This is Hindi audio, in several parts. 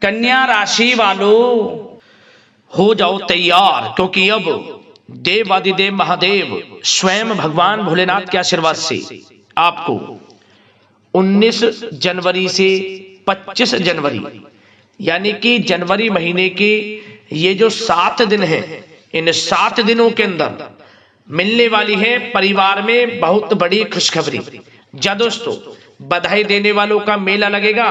कन्या राशि वालों हो जाओ तैयार, क्योंकि अब देवादिदेव महादेव स्वयं भगवान भोलेनाथ के आशीर्वाद से आपको 19 जनवरी से 25 जनवरी यानी कि जनवरी महीने के ये जो 7 दिन हैं, इन 7 दिनों के अंदर मिलने वाली है परिवार में बहुत बड़ी खुशखबरी। जा दोस्तों, बधाई देने वालों का मेला लगेगा।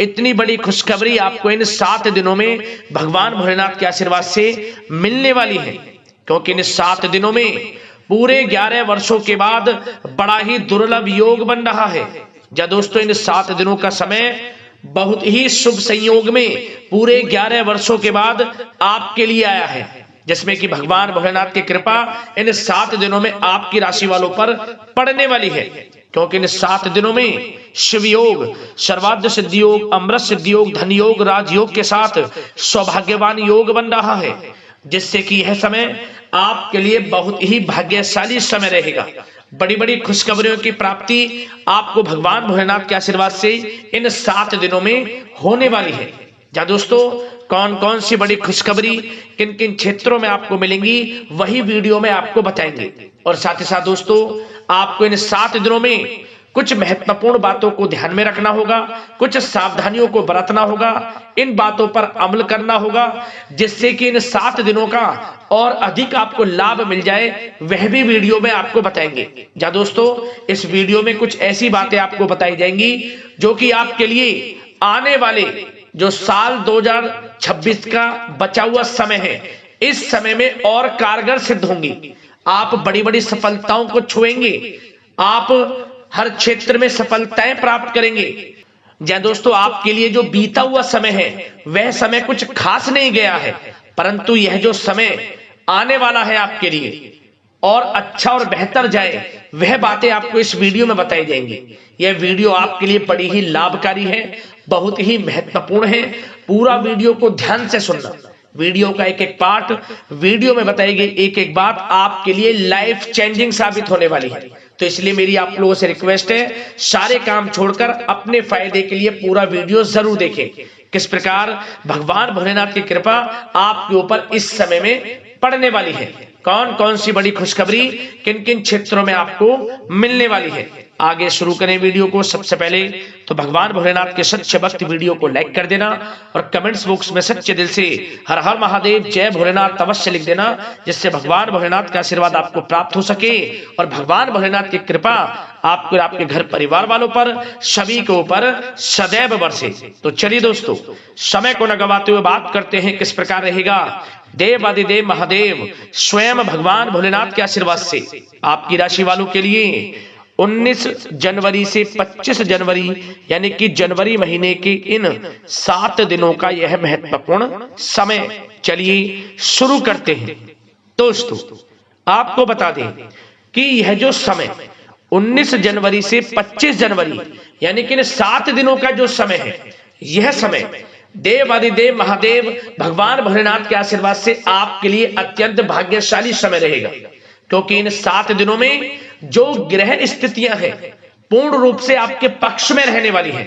इतनी बड़ी खुशखबरी आपको इन 7 दिनों में भगवान भोलेनाथ के आशीर्वाद से मिलने वाली है, क्योंकि इन 7 दिनों में पूरे 11 वर्षों के बाद बड़ा ही दुर्लभ योग बन रहा है। जा दोस्तों, इन 7 दिनों का समय बहुत ही शुभ संयोग में पूरे 11 वर्षों के बाद आपके लिए आया है, जिसमें कि भगवान भोलेनाथ की कृपा इन 7 दिनों में आपकी राशि वालों पर पड़ने वाली है। क्योंकि इन 7 दिनों में शिव योग, सर्वार्थ सिद्धि योग, अमृत सिद्धि योग, धन योग, राजयोग के साथ सौभाग्यवान योग बन रहा है, जिससे कि यह समय आपके लिए बहुत ही भाग्यशाली समय रहेगा। बड़ी बड़ी खुशखबरियों की प्राप्ति आपको भगवान भोलेनाथ के आशीर्वाद से इन 7 दिनों में होने वाली है। जा दोस्तों, कौन कौन सी बड़ी खुशखबरी किन किन क्षेत्रों में आपको मिलेंगी वही वीडियो में आपको बताएंगे। और साथ ही साथ दोस्तों, आपको इन 7 दिनों में कुछ महत्वपूर्ण बातों को ध्यान में रखना होगा, कुछ सावधानियों को बरतना होगा, इन बातों पर अमल करना होगा, जिससे कि इन 7 दिनों का और अधिक आपको लाभ मिल जाए, वह भी वीडियो में आपको बताएंगे। जा दोस्तों, इस वीडियो में कुछ ऐसी बातें आपको बताई जाएंगी जो कि आपके लिए आने वाले जो साल 2026 का बचा हुआ समय है, इस समय में और कारगर सिद्ध होंगी। आप बड़ी बड़ी सफलताओं को छुएंगे, आप हर क्षेत्र में सफलताएं प्राप्त करेंगे। या दोस्तों, आपके लिए जो बीता हुआ समय है वह समय कुछ खास नहीं गया है, परंतु यह जो समय आने वाला है आपके लिए और अच्छा और बेहतर जाए, वह बातें आपको इस वीडियो में बताई जाएंगी। यह वीडियो आपके लिए बड़ी ही लाभकारी है, बहुत ही महत्वपूर्ण है। पूरा वीडियो को ध्यान से सुनना। वीडियो का एक एक पार्ट, वीडियो में बताई गई एक एक बात आपके लिए लाइफ चेंजिंग साबित होने वाली है। तो इसलिए मेरी आप लोगों से रिक्वेस्ट है, सारे काम छोड़कर अपने फायदे के लिए पूरा वीडियो जरूर देखें। किस प्रकार भगवान भोलेनाथ की कृपा आपके ऊपर इस समय में पड़ने वाली है, कौन कौन सी बड़ी खुशखबरी किन किन क्षेत्रों में आपको मिलने वाली है। आगे शुरू करें वीडियो को। सबसे पहले तो भगवान भोलेनाथ के सच्चे भक्त वीडियो को लाइक कर देना और कमेंट्स बॉक्स में सच्चे दिल से हर हर महादेव जय भोलेनाथ अवश्य लिख देना, जिससे भगवान भोलेनाथ का आशीर्वाद आपको प्राप्त हो सके और भगवान भोलेनाथ की कृपा आपको, आपके घर परिवार वालों पर, सभी के ऊपर सदैव बरसे। तो चलिए दोस्तों, समय को न गवाते हुए बात करते हैं किस प्रकार रहेगा देवादिदेव महादेव स्वयं भगवान भोलेनाथ के आशीर्वाद से आपकी राशि वालों के लिए 19 जनवरी से 25 जनवरी यानी कि जनवरी महीने के इन 7 दिनों का यह महत्वपूर्ण समय। चलिए शुरू करते हैं। दोस्तों, आपको बता दें कि यह जो समय 19 जनवरी से 25 जनवरी यानी कि इन 7 दिनों का जो समय है, यह समय देवादिदेव महादेव भगवान भोलेनाथ के आशीर्वाद से आपके लिए अत्यंत भाग्यशाली समय रहेगा। क्योंकि इन 7 दिनों में जो ग्रह स्थितियां हैं पूर्ण रूप से आपके पक्ष में रहने वाली हैं।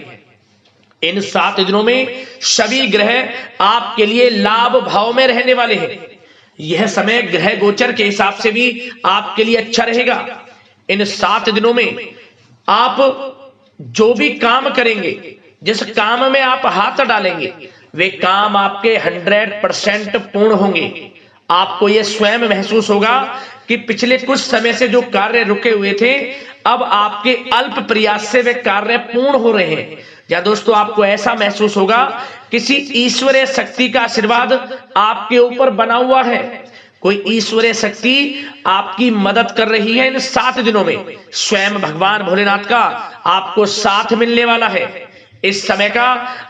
इन 7 दिनों में सभी ग्रह आपके लिए लाभ भाव में रहने वाले हैं। यह समय ग्रह गोचर के हिसाब से भी आपके लिए अच्छा रहेगा। इन 7 दिनों में आप जो भी काम करेंगे, जिस काम में आप हाथ डालेंगे, वे काम आपके 100% पूर्ण होंगे। आपको यह स्वयं महसूस होगा कि पिछले कुछ समय से जो कार्य रुके हुए थे, अब आपके अल्प प्रयास से वे कार्य पूर्ण हो रहे हैं। या दोस्तों, आपको ऐसा महसूस होगा किसी ईश्वरीय शक्ति का आशीर्वाद आपके ऊपर बना हुआ है। कोई ईश्वरीय शक्ति आपकी मदद कर रही है। इन 7 दिनों में स्वयं भगवान भोलेनाथ का आपको साथ मिलने वाला है। इस समय का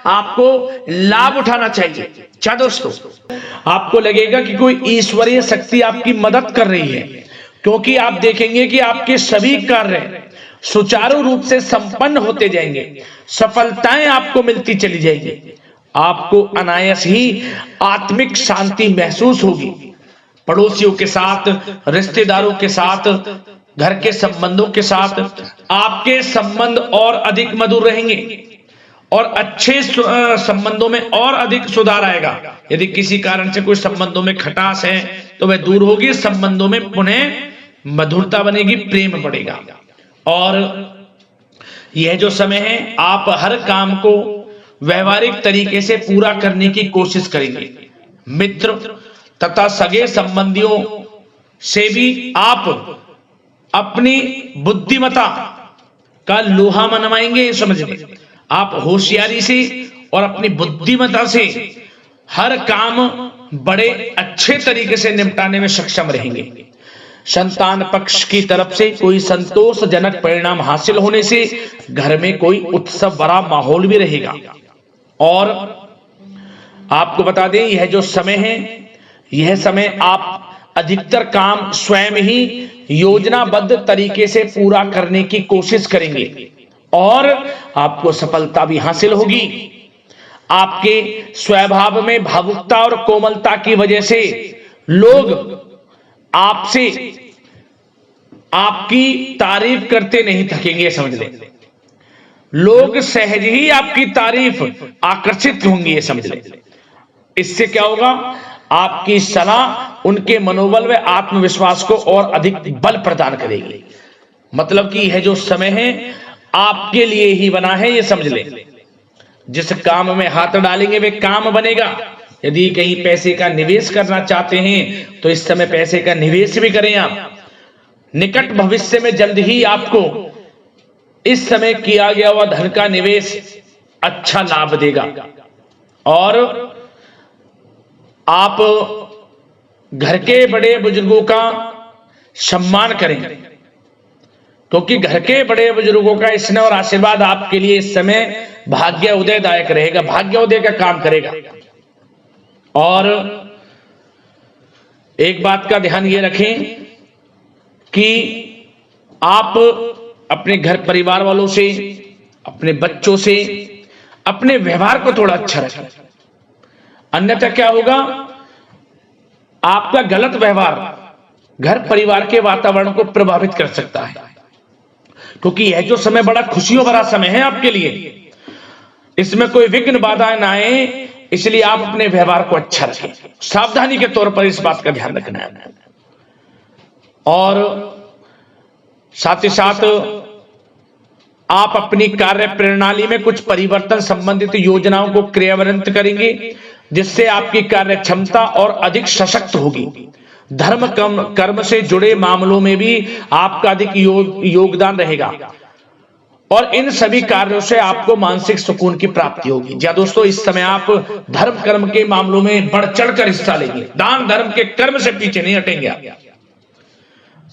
आपको लाभ उठाना चाहिए। क्या दोस्तों, आपको लगेगा कि कोई ईश्वरीय शक्ति आपकी मदद कर रही है, क्योंकि आप देखेंगे कि आपके सभी कार्य सुचारू रूप से संपन्न होते जाएंगे, सफलताएं आपको मिलती चली जाएंगी। आपको अनायास ही आत्मिक शांति महसूस होगी। पड़ोसियों के साथ, रिश्तेदारों के साथ, घर के संबंधों के साथ आपके संबंध और अधिक मधुर रहेंगे और अच्छे संबंधों में और अधिक सुधार आएगा। यदि किसी कारण से कोई संबंधों में खटास है तो वह दूर होगी, संबंधों में पुनः मधुरता बनेगी, प्रेम बढ़ेगा। और यह जो समय है आप हर काम को व्यवहारिक तरीके से पूरा करने की कोशिश करेंगे। मित्र तथा सगे संबंधियों से भी आप अपनी बुद्धिमत्ता का लोहा मनवाएंगे। समझिए, आप होशियारी से और अपनी बुद्धिमत्ता से हर काम बड़े अच्छे तरीके से निपटाने में सक्षम रहेंगे। संतान पक्ष की तरफ से कोई संतोषजनक परिणाम हासिल होने से घर में कोई उत्सव भरा माहौल भी रहेगा। और आपको बता दें, यह जो समय है, यह समय आप अधिकतर काम स्वयं ही योजनाबद्ध तरीके से पूरा करने की कोशिश करेंगे और आपको सफलता भी हासिल होगी। आपके स्वभाव में भावुकता और कोमलता की वजह से लोग आपसे आपकी तारीफ करते नहीं थकेंगे। समझ लें, लोग सहज ही आपकी तारीफ आकर्षित होंगी, ये समझ लें। इससे क्या होगा, आपकी सलाह उनके मनोबल व आत्मविश्वास को और अधिक बल प्रदान करेगी। मतलब कि यह जो समय है आपके लिए ही बना है, ये समझ लें। जिस काम में हाथ डालेंगे वे काम बनेगा। यदि कहीं पैसे का निवेश करना चाहते हैं तो इस समय पैसे का निवेश भी करें आप। निकट भविष्य में जल्द ही आपको इस समय किया गया हुआ धन का निवेश अच्छा लाभ देगा। और आप घर के बड़े बुजुर्गों का सम्मान करें, क्योंकि घर के बड़े बुजुर्गों का स्नेह और आशीर्वाद आपके लिए इस समय भाग्य उदयदायक रहेगा, भाग्य उदय का काम करेगा। और एक बात का ध्यान ये रखें कि आप अपने घर परिवार वालों से, अपने बच्चों से अपने व्यवहार को थोड़ा अच्छा रखें। अन्यथा क्या होगा, आपका गलत व्यवहार घर परिवार के वातावरण को प्रभावित कर सकता है। क्योंकि यह जो समय बड़ा खुशियों भरा समय है आपके लिए, इसमें कोई विघ्न बाधाएं ना आए, इसलिए आप अपने व्यवहार को अच्छा रखें। सावधानी के तौर पर इस बात का ध्यान रखना है। और साथ ही साथ आप अपनी कार्य प्रणाली में कुछ परिवर्तन संबंधित योजनाओं को क्रियान्वित करेंगे, जिससे आपकी कार्य क्षमता और अधिक सशक्त होगी। धर्म कर्म से जुड़े मामलों में भी आपका अधिक योगदान रहेगा और इन सभी कार्यों से आपको मानसिक सुकून की प्राप्ति होगी। जी दोस्तों, इस समय आप धर्म कर्म के मामलों में बढ़ चढ़कर हिस्सा लेंगे। दान धर्म के कर्म से पीछे नहीं हटेंगे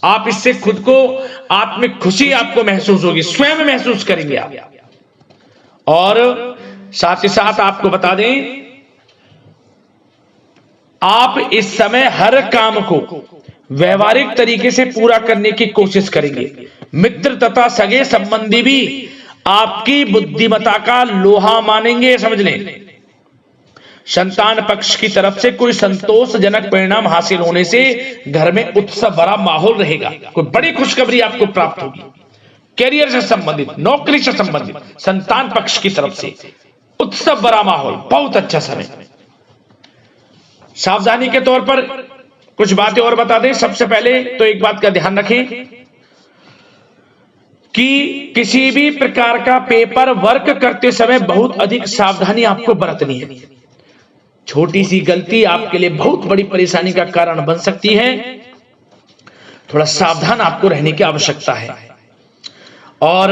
आप। इससे खुद को आत्मिक खुशी आपको महसूस होगी, स्वयं महसूस करेंगे आप। और साथ ही साथ आपको बता दें, आप इस समय हर काम को व्यवहारिक तरीके से पूरा करने की कोशिश करेंगे। मित्र तथा सगे संबंधी भी आपकी बुद्धिमत्ता का लोहा मानेंगे। समझ लें, संतान पक्ष की तरफ से कोई संतोषजनक परिणाम हासिल होने से घर में उत्सव भरा माहौल रहेगा। कोई बड़ी खुशखबरी आपको प्राप्त होगी। कैरियर से संबंधित, नौकरी से संबंधित, संतान पक्ष की तरफ से उत्सव भरा माहौल, बहुत अच्छा समय। सावधानी के तौर पर कुछ बातें और बता दें। सबसे पहले तो एक बात का ध्यान रखें कि किसी भी प्रकार का पेपर वर्क करते समय बहुत अधिक सावधानी आपको बरतनी है। छोटी सी गलती आपके लिए बहुत बड़ी परेशानी का कारण बन सकती है। थोड़ा सावधान आपको रहने की आवश्यकता है। और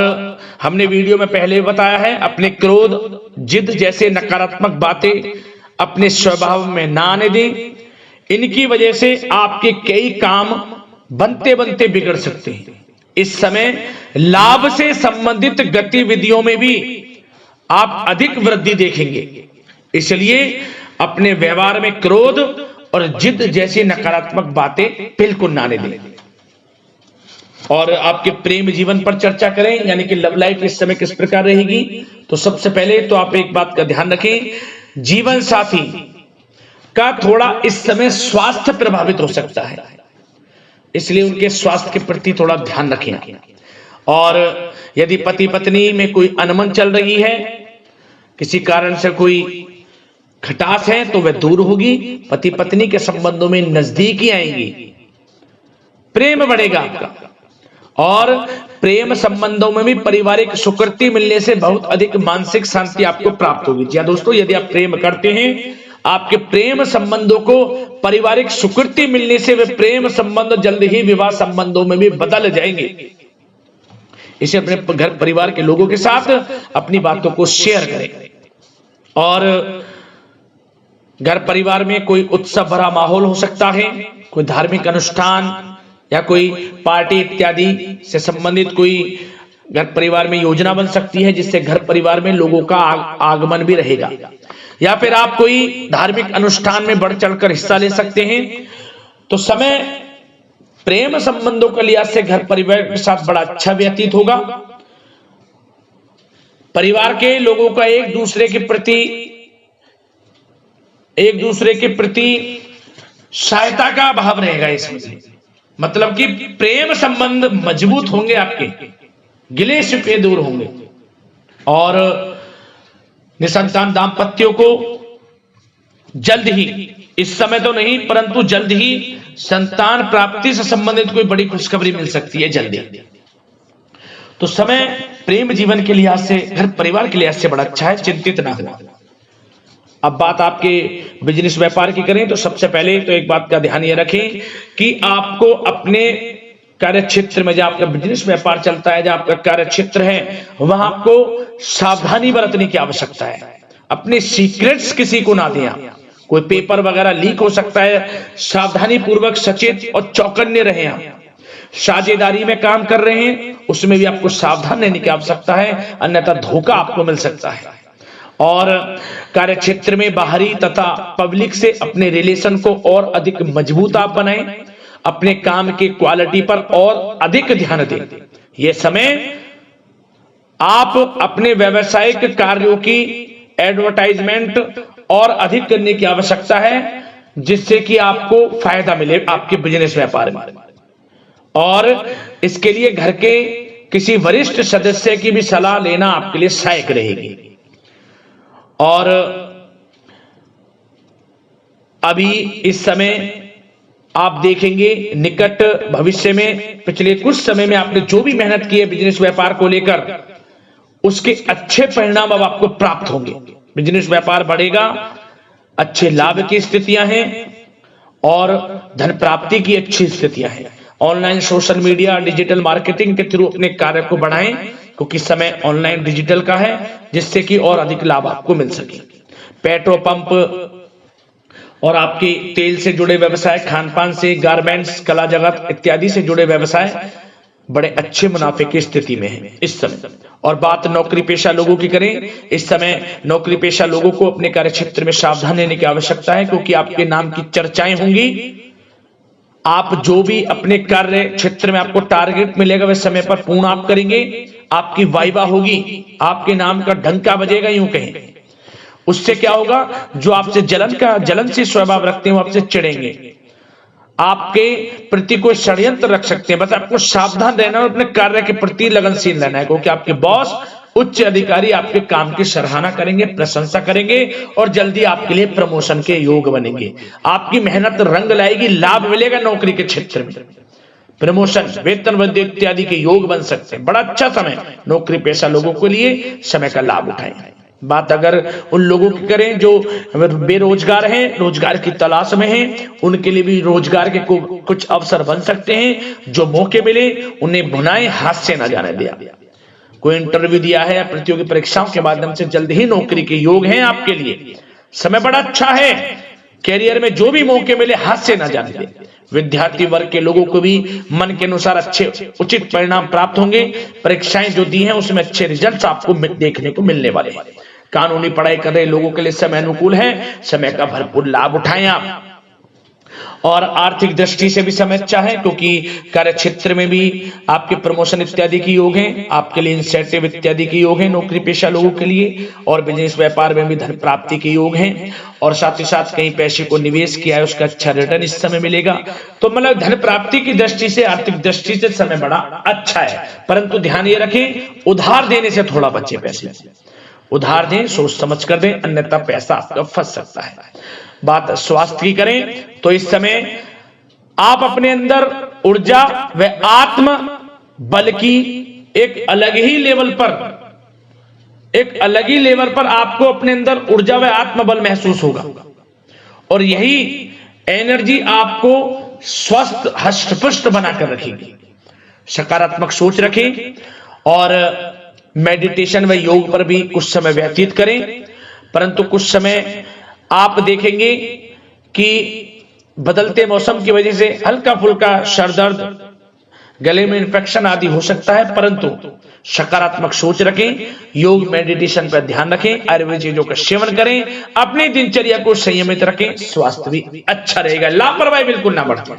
हमने वीडियो में पहले बताया है, अपने क्रोध, जिद जैसे नकारात्मक बातें अपने स्वभाव में ना आने दें। इनकी वजह से आपके कई काम बनते बनते बिगड़ सकते हैं। इस समय लाभ से संबंधित गतिविधियों में भी आप अधिक वृद्धि देखेंगे। इसलिए अपने व्यवहार में क्रोध और जिद जैसी नकारात्मक बातें बिल्कुल ना आने दें। और आपके प्रेम जीवन पर चर्चा करें, यानी कि लव लाइफ इस समय किस प्रकार रहेगी। तो सबसे पहले तो आप एक बात का ध्यान रखें, जीवन साथी का थोड़ा इस समय स्वास्थ्य प्रभावित हो सकता है, इसलिए उनके स्वास्थ्य के प्रति थोड़ा ध्यान रखें। और यदि पति पत्नी में कोई अनबन चल रही है किसी कारण से कोई खटास है तो वह दूर होगी। पति पत्नी के संबंधों में नजदीकी आएंगी, प्रेम बढ़ेगा आपका, और प्रेम संबंधों में भी पारिवारिक स्वीकृति मिलने से बहुत अधिक मानसिक शांति आपको प्राप्त होगी। जी दोस्तों, यदि आप प्रेम करते हैं, आपके प्रेम संबंधों को पारिवारिक स्वीकृति मिलने से वे प्रेम संबंध जल्द ही विवाह संबंधों में भी बदल जाएंगे। इसे अपने घर परिवार के लोगों के साथ अपनी बातों को शेयर करें। और घर परिवार में कोई उत्सव भरा माहौल हो सकता है, कोई धार्मिक अनुष्ठान या कोई पार्टी इत्यादि से संबंधित कोई घर परिवार में योजना बन सकती है, जिससे घर परिवार में लोगों का आगमन भी रहेगा। या फिर आप कोई धार्मिक अनुष्ठान में बढ़ चढ़कर हिस्सा ले सकते हैं। तो समय प्रेम संबंधों के लिहाज से घर परिवार के साथ बड़ा अच्छा व्यतीत होगा। परिवार के लोगों का एक दूसरे के प्रति सहायता का भाव रहेगा इसमें, मतलब कि प्रेम संबंध मजबूत होंगे, आपके गिले शिकवे दूर होंगे। और निसंतान दाम्पत्यों को जल्द ही, इस समय तो नहीं परंतु जल्द ही संतान प्राप्ति से संबंधित कोई बड़ी खुशखबरी मिल सकती है जल्दी। तो समय प्रेम जीवन के लिहाज से, घर परिवार के लिहाज से बड़ा अच्छा है, चिंतित ना हो। अब बात आपके बिजनेस व्यापार की करें तो सबसे पहले तो एक बात का ध्यान ये रखें कि आपको अपने कार्य क्षेत्र में, जहां आपका बिजनेस व्यापार चलता है, जहां आपका कार्य क्षेत्र है, वहां आपको सावधानी बरतने की आवश्यकता है। अपने सीक्रेट्स किसी को ना दें आप। कोई पेपर वगैरह लीक हो सकता है, सावधानी पूर्वक सचेत और चौकन्ने रहें आप। साझेदारी में काम कर रहे हैं उसमें भी आपको सावधान रहने की आवश्यकता है, अन्यथा धोखा आपको मिल सकता है। और कार्य क्षेत्र में बाहरी तथा पब्लिक से अपने रिलेशन को और अधिक मजबूत आप बनाएं। अपने काम की क्वालिटी पर और अधिक ध्यान दें। यह समय आप अपने व्यावसायिक कार्यों की एडवर्टाइजमेंट और अधिक करने की आवश्यकता है, जिससे कि आपको फायदा मिले आपके बिजनेस व्यापार में। और इसके लिए घर के किसी वरिष्ठ सदस्य की भी सलाह लेना आपके लिए सहायक रहेगी। और अभी इस समय आप देखेंगे निकट भविष्य में, पिछले कुछ समय में आपने जो भी मेहनत की है बिजनेस व्यापार को लेकर, उसके अच्छे परिणाम अब आपको प्राप्त होंगे। बिजनेस व्यापार बढ़ेगा, अच्छे लाभ की स्थितियां हैं और धन प्राप्ति की अच्छी स्थितियां हैं। Online social media digital marketing के थ्रू अपने कार्य को बढ़ाएं, क्योंकि समय ऑनलाइन डिजिटल का है, जिससे कि और अधिक लाभ आपको मिल सके। पेट्रोल पंप और आपके तेल से जुड़े व्यवसाय, खान पान से, गारमेंट्स, कला जगत इत्यादि से जुड़े व्यवसाय बड़े अच्छे मुनाफे की स्थिति में है इस समय। और बात नौकरी पेशा लोगों की करें, इस समय नौकरी पेशा लोगों को अपने कार्य क्षेत्र में सावधान रहने की आवश्यकता है, क्योंकि आपके नाम की चर्चाएं होंगी। आप जो भी अपने कार्य क्षेत्र में आपको टारगेट मिलेगा वह समय पर पूर्ण आप करेंगे। आपकी वाइवा होगी, आपके नाम का डंका बजेगा, यूं कहें। उससे क्या होगा, जो आपसे जलनशील स्वभाव रखते हैं वो आपसे चिढ़ेंगे, आपके प्रति कोई षड्यंत्र रख सकते हैं। बस आपको सावधान रहना और अपने कार्य के प्रति लगनशील रहना है, क्योंकि आपके बॉस, उच्च अधिकारी आपके काम की सराहना करेंगे, प्रशंसा करेंगे और जल्दी आपके लिए प्रमोशन के योग बनेंगे। आपकी मेहनत रंग लाएगी, लाभ मिलेगा नौकरी के क्षेत्र में, प्रमोशन, वेतन वृद्धि इत्यादि के योग बन सकते हैं। बड़ा अच्छा समय नौकरी पेशा लोगों के लिए, समय का लाभ उठाएं। बात अगर उन लोगों की करें जो बेरोजगार हैं, रोजगार की तलाश में हैं, उनके लिए भी रोजगार के कुछ अवसर बन सकते हैं। जो मौके मिले उन्हें भुनाएं, हाथ से न जाने दिया। कोई इंटरव्यू दिया है या प्रतियोगी परीक्षाओं के माध्यम से जल्द ही नौकरी के योग हैं आपके लिए। समय बड़ा अच्छा है, कैरियर में जो भी मौके मिले हाथ से न जाने दें। विद्यार्थी वर्ग के लोगों को भी मन के अनुसार अच्छे उचित परिणाम प्राप्त होंगे। परीक्षाएं जो दी हैं उसमें अच्छे रिजल्ट्स आपको देखने को मिलने वाले हैं। कानूनी पढ़ाई कर रहे लोगों के लिए समय अनुकूल है, समय का भरपूर लाभ उठाएं आप। और आर्थिक दृष्टि से भी समय अच्छा है, क्योंकि कार्य क्षेत्र में भी आपके प्रमोशन इत्यादि की योग हैं, आपके लिए इंसेंटिव इत्यादि की योग हैं नौकरी पेशा लोगों के लिए। और बिजनेस व्यापार में भी धन प्राप्ति के योग हैं, और साथ ही साथ कहीं पैसे को निवेश किया है उसका अच्छा रिटर्न इस समय मिलेगा। तो मतलब धन प्राप्ति की दृष्टि से, आर्थिक दृष्टि से समय बड़ा अच्छा है। परंतु ध्यान ये रखें, उधार देने से थोड़ा बचे पैसे। उधार दें, सोच समझ कर दें, अन्यथा पैसा आपका फंस सकता है। बात स्वास्थ्य की करें तो इस समय आप अपने अंदर ऊर्जा व आत्म बल की एक अलग ही लेवल पर आपको अपने अंदर ऊर्जा व आत्मबल महसूस होगा और यही एनर्जी आपको स्वस्थ हष्ट-पुष्ट बनाकर रखेगी। सकारात्मक सोच रखें और मेडिटेशन व योग पर भी कुछ समय व्यतीत करें, परंतु कुछ समय आप देखेंगे कि बदलते मौसम की वजह से हल्का फुल्का सर दर्द, गले में इंफेक्शन आदि हो सकता है, परंतु सकारात्मक सोच रखें, योग मेडिटेशन पर ध्यान रखें, आयुर्वेद चीजों का सेवन करें, अपनी दिनचर्या को संयमित रखें, स्वास्थ्य भी अच्छा रहेगा। लापरवाही बिल्कुल ना बरतें।